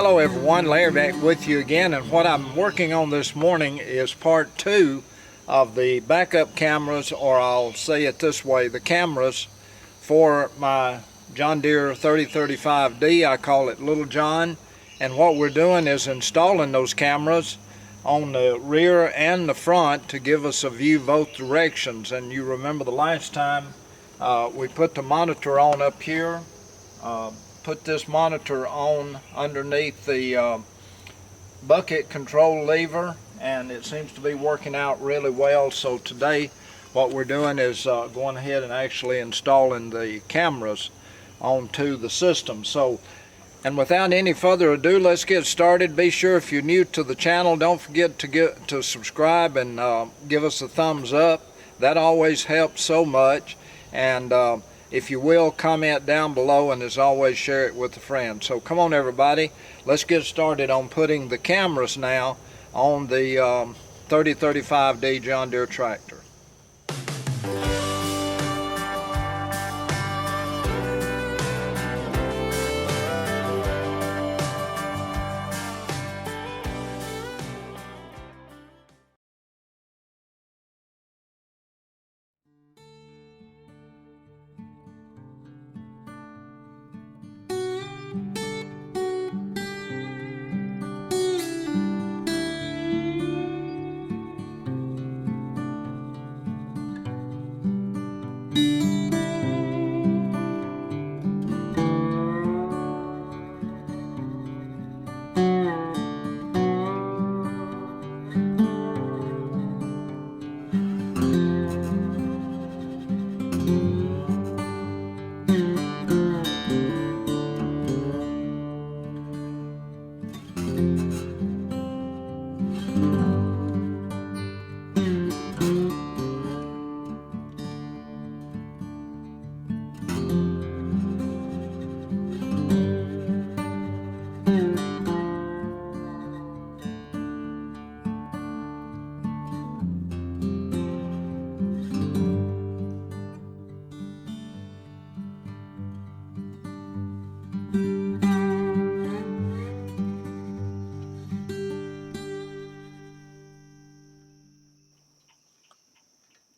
Hello everyone, Larry back with you again, and what I'm working on this morning is part 2 of the backup cameras, or I'll say it this way, the cameras for my John Deere 3035D. I call it Little John, and what we're doing is installing those cameras on the rear and the front to give us a view both directions. And you remember the last time we put the monitor on up here, put this monitor on underneath the bucket control lever, and it seems to be working out really well. So today what we're doing is going ahead and actually installing the cameras onto the system. So, and without any further ado, let's get started. Be sure, if you're new to the channel, don't forget to subscribe and give us a thumbs up. That always helps so much. And if you will, comment down below, and as always, share it with a friend. So come on everybody, let's get started on putting the cameras now on the 3035D John Deere tractor.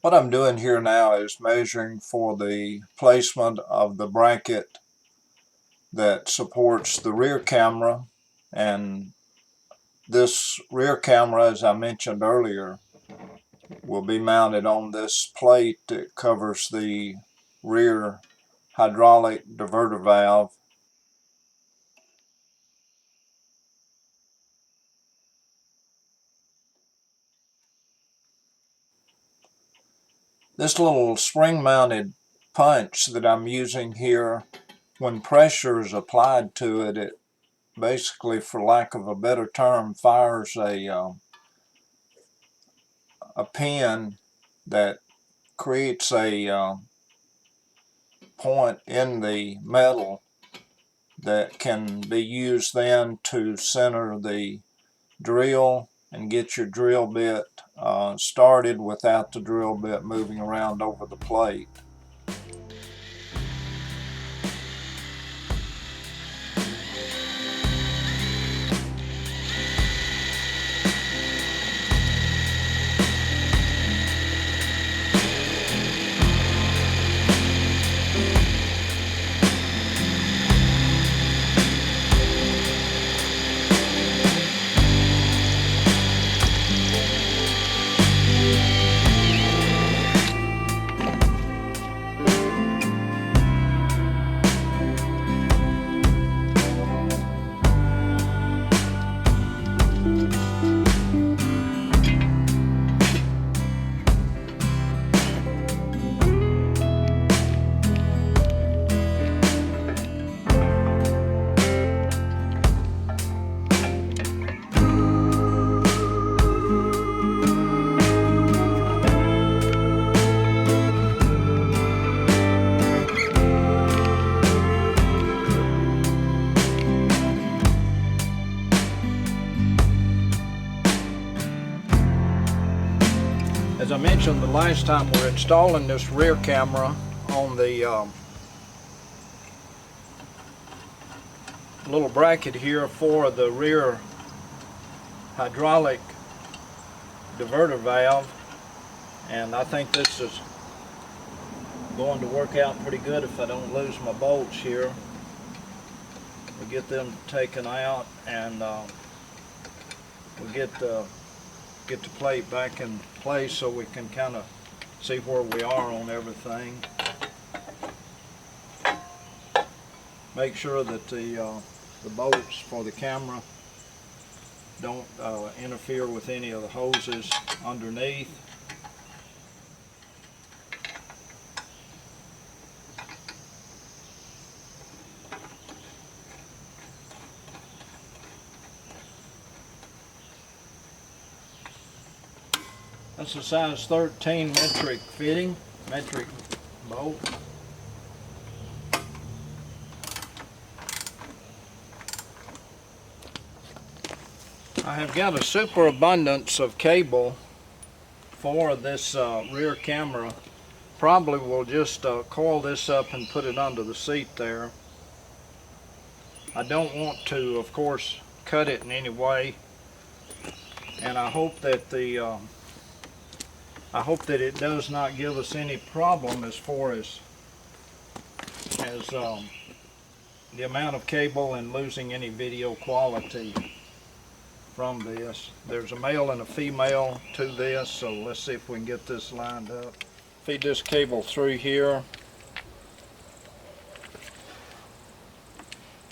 What I'm doing here now is measuring for the placement of the bracket that supports the rear camera. And this rear camera, as I mentioned earlier, will be mounted on this plate that covers the rear hydraulic diverter valve. This little spring-mounted punch that I'm using here, when pressure is applied to it, it basically, for lack of a better term, fires a pin that creates a point in the metal that can be used then to center the drill and get your drill bit started without the drill bit moving around over the plate. As I mentioned the last time, we're installing this rear camera on the little bracket here for the rear hydraulic diverter valve, and I think this is going to work out pretty good if I don't lose my bolts here. We get them taken out, and we get the plate back in place so we can kind of see where we are on everything. Make sure that the bolts for the camera don't interfere with any of the hoses underneath. That's a size 13 metric bolt. I have got a superabundance of cable for this rear camera. Probably will just coil this up and put it under the seat there. I don't want to, of course, cut it in any way, and I hope that it does not give us any problem as far as the amount of cable and losing any video quality from this. There's a male and a female to this, so let's see if we can get this lined up. Feed this cable through here,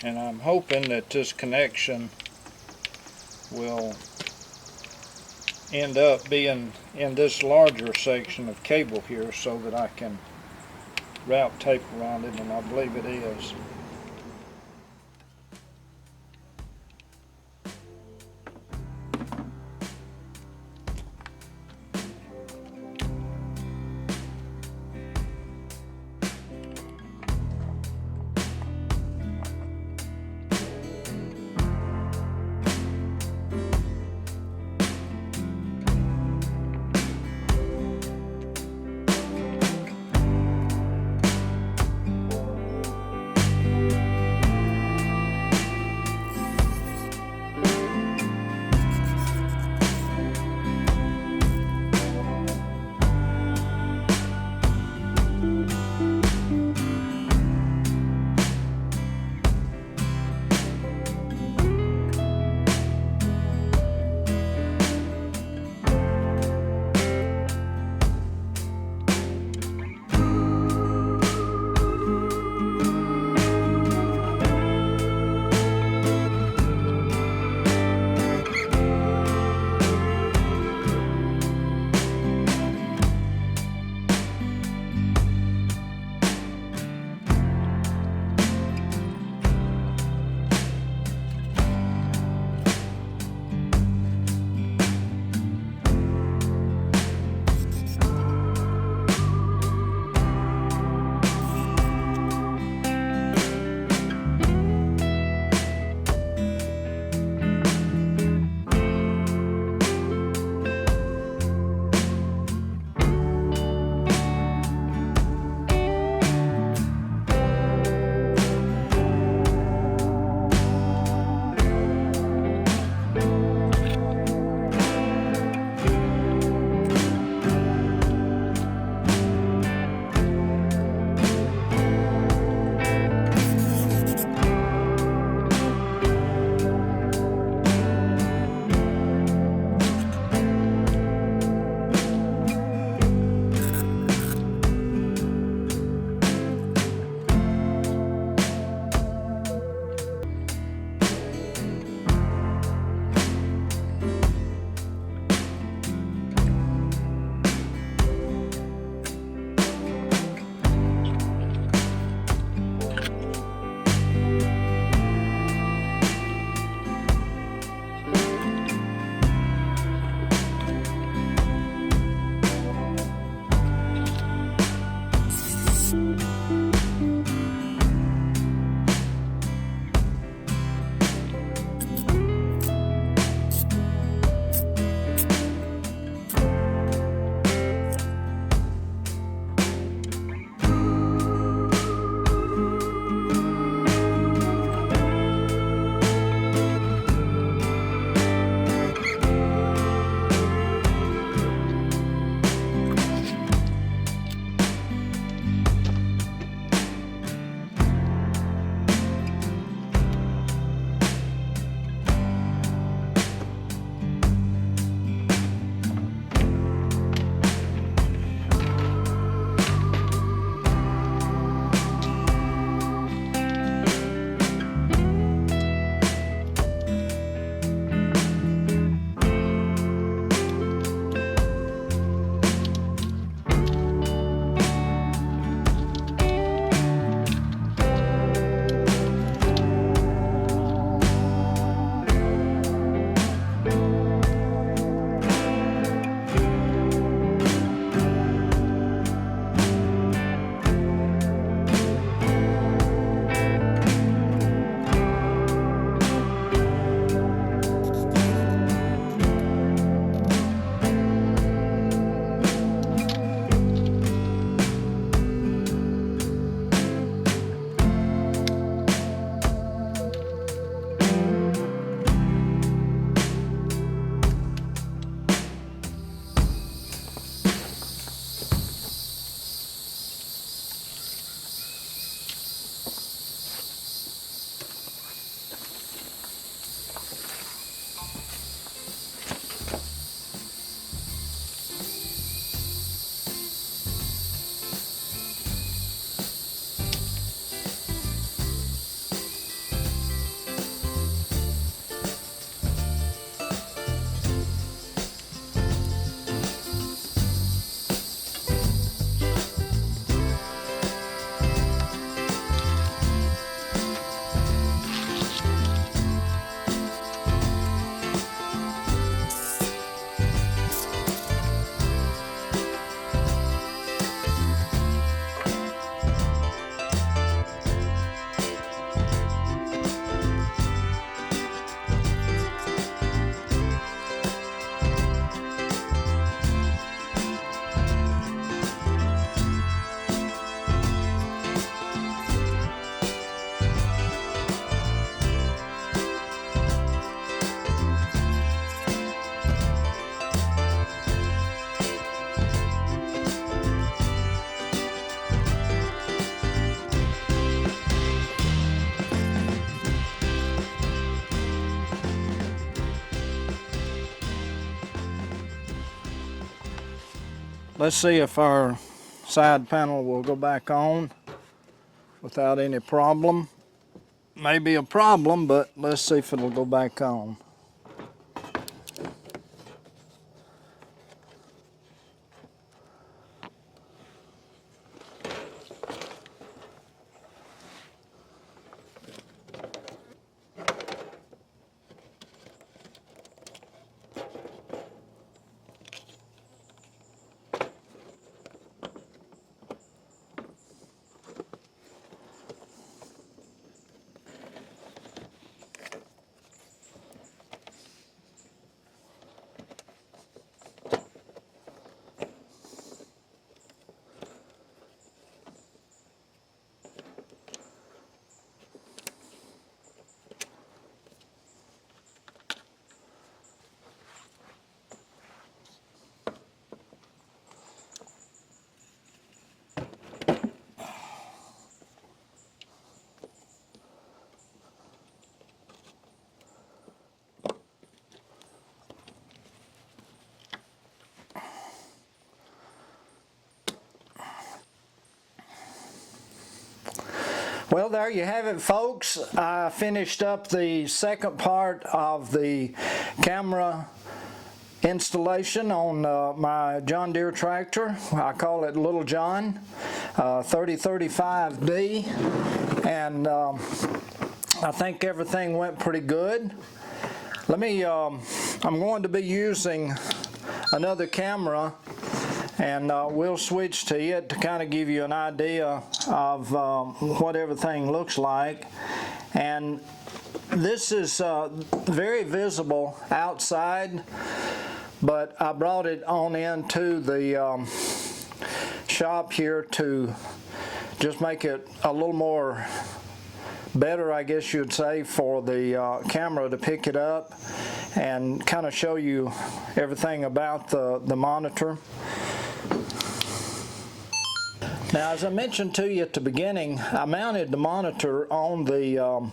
and I'm hoping that this connection will end up being in this larger section of cable here so that I can wrap tape around it, and I believe it is. Let's see if our side panel will go back on without any problem. Maybe a problem, but let's see if it'll go back on. Well, there you have it, folks. I finished up the second part of the camera installation on my John Deere tractor. I call it Little John 3035D, and I think everything went pretty good. I'm going to be using another camera, and we'll switch to it to kind of give you an idea of what everything looks like. And this is very visible outside, but I brought it on into the shop here to just make it a little more better, I guess you'd say, for the camera to pick it up and kind of show you everything about the monitor. Now, as I mentioned to you at the beginning, I mounted the monitor on the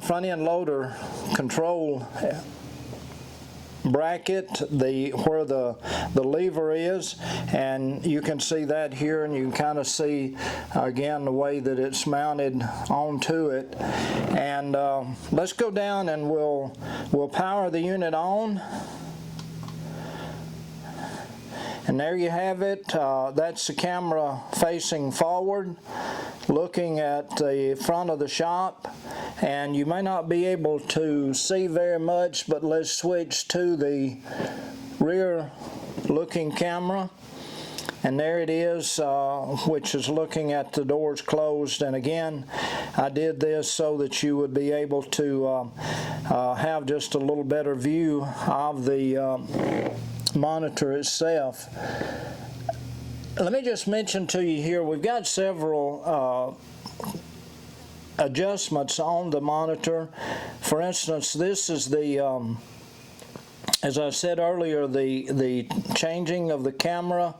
front end loader control bracket, where the lever is, and you can see that here, and you can kind of see again the way that it's mounted onto it. And let's go down and we'll power the unit on. And there you have it. That's the camera facing forward, looking at the front of the shop. And you may not be able to see very much, but let's switch to the rear looking camera. And there it is, which is looking at the doors closed. And again, I did this so that you would be able to have just a little better view of the monitor itself. Let me just mention to you here, we've got several adjustments on the monitor. For instance, this is the as I said earlier, the changing of the camera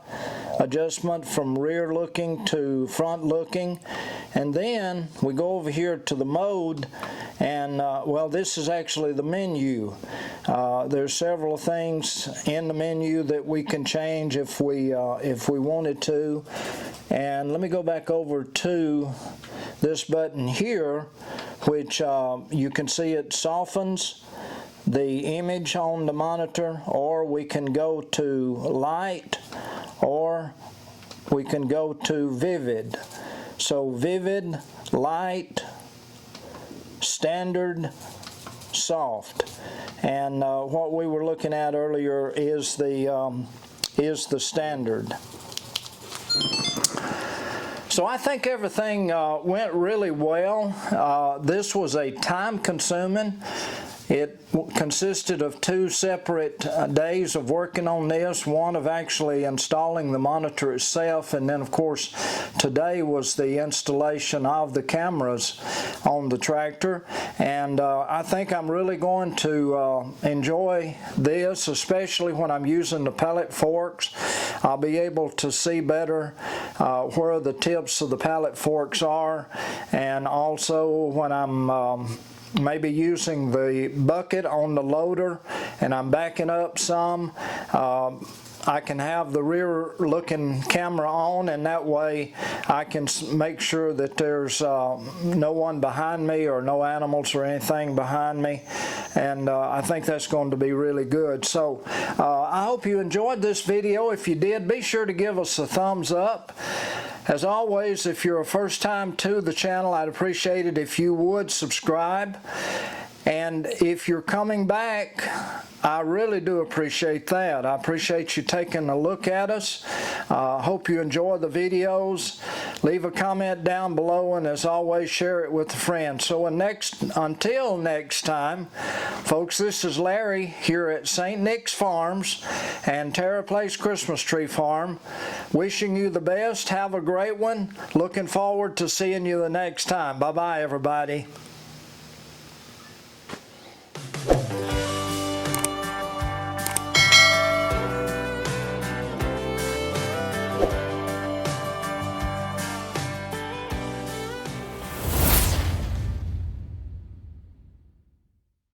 adjustment from rear looking to front looking. And then we go over here to the mode, and well, this is actually the menu. There's several things in the menu that we can change if we wanted to. And let me go back over to this button here, which you can see it softens the image on the monitor, or we can go to light, or we can go to vivid. So vivid, light, standard, soft. And what we were looking at earlier is the standard. So I think everything went really well. This was a time-consuming. It consisted of 2 separate days of working on this, one of actually installing the monitor itself, and then of course today was the installation of the cameras on the tractor. And I think I'm really going to enjoy this, especially when I'm using the pallet forks. I'll be able to see better where the tips of the pallet forks are, and also when I'm maybe using the bucket on the loader and I'm backing up some, I can have the rear looking camera on, and that way I can make sure that there's no one behind me or no animals or anything behind me, and I think that's going to be really good. So I hope you enjoyed this video. If you did, be sure to give us a thumbs up. As always, if you're a first time to the channel, I'd appreciate it if you would subscribe. And if you're coming back, I really do appreciate that. I appreciate you taking a look at us. Hope you enjoy the videos. Leave a comment down below, and as always, share it with a friend. So until next time, folks, this is Larry here at St. Nick's Farms and Terra Place Christmas Tree Farm, wishing you the best. Have a great one. Looking forward to seeing you the next time. Bye-bye, everybody.